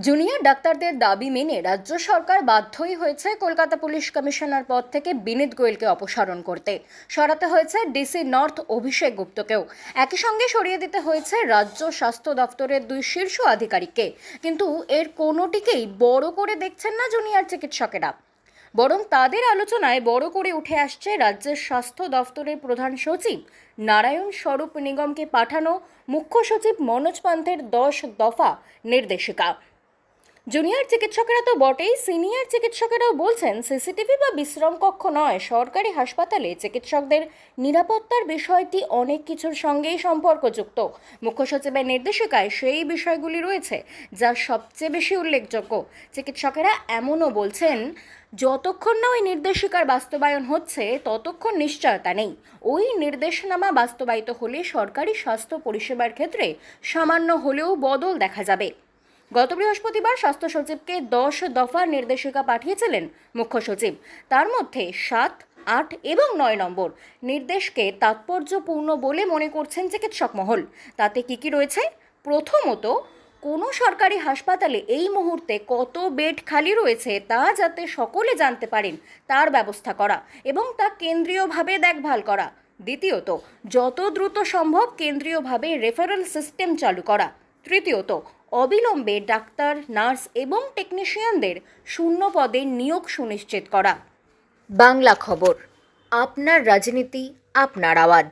Junior ডাক্তারদের দাবি মেনে রাজ্য সরকার বাধ্যই হয়েছে কলকাতা পুলিশ কমিশনার পদ থেকে বিনীত গোয়েলকে অপসারণ করতে। সরাতে হয়েছে ডিসি নর্থ অভিষেক গুপ্তকেও। একই সঙ্গে সরিয়ে দিতে হয়েছে রাজ্য স্বাস্থ্য দপ্তরের দুই শীর্ষ আধিকারিককে। কিন্তু এর কোনোটিকেই বড় করে দেখছেন না জুনিয়র চিকিৎসকেরা, বরং তাদের আলোচনায় বড় করে উঠে আসছে রাজ্যের স্বাস্থ্য দপ্তরের প্রধান সচিব নারায়ণ স্বরূপ নিগমকে পাঠানো মুখ্য সচিব মনোজ পান্থের 10 দফা নির্দেশিকা। জুনিয়র চিকিৎসকেরা তো বটেই, সিনিয়র চিকিৎসকেরাও বলছেন সিসিটিভি বা বিশ্রাম কক্ষ নয়, সরকারি হাসপাতালে চিকিৎসকদের নিরাপত্তার বিষয়টি অনেক কিছুর সঙ্গেই সম্পর্কযুক্ত। মুখ্য সচিবের নির্দেশিকায় সেই বিষয়গুলি রয়েছে যা সবচেয়ে বেশি উল্লেখযোগ্য। চিকিৎসকেরা এমনও বলছেন, যতক্ষণ না ওই নির্দেশিকার বাস্তবায়ন হচ্ছে ততক্ষণ নিশ্চয়তা নেই। ওই নির্দেশনামা বাস্তবায়িত হলে সরকারি স্বাস্থ্য পরিষেবার ক্ষেত্রে সামান্য হলেও বদল দেখা যাবে। গত বৃহস্পতিবার স্বাস্থ্য সচিবকে 10 দফার নির্দেশিকা পাঠিয়েছিলেন মুখ্য সচিব। তার মধ্যে 7, 8 এবং 9 নম্বর নির্দেশকে তাৎপর্যপূর্ণ বলে মনে করছেন চিকিৎসক মহল। তাতে কি রয়েছে? প্রথমত, কোনো সরকারি হাসপাতালে এই মুহূর্তে কত বেড খালি রয়েছে তা যাতে সকলে জানতে পারেন তার ব্যবস্থা করা এবং তা কেন্দ্রীয়ভাবে দেখভাল করা। দ্বিতীয়ত, যত দ্রুত সম্ভব কেন্দ্রীয়ভাবে রেফারেল সিস্টেম চালু করা। তৃতীয়ত, অবিলম্বে ডাক্তার, নার্স এবং টেকনিশিয়ানদের শূন্য পদে নিয়োগ সুনিশ্চিত করা। বাংলা খবর, আপনার রাজনীতি, আপনার আওয়াজ।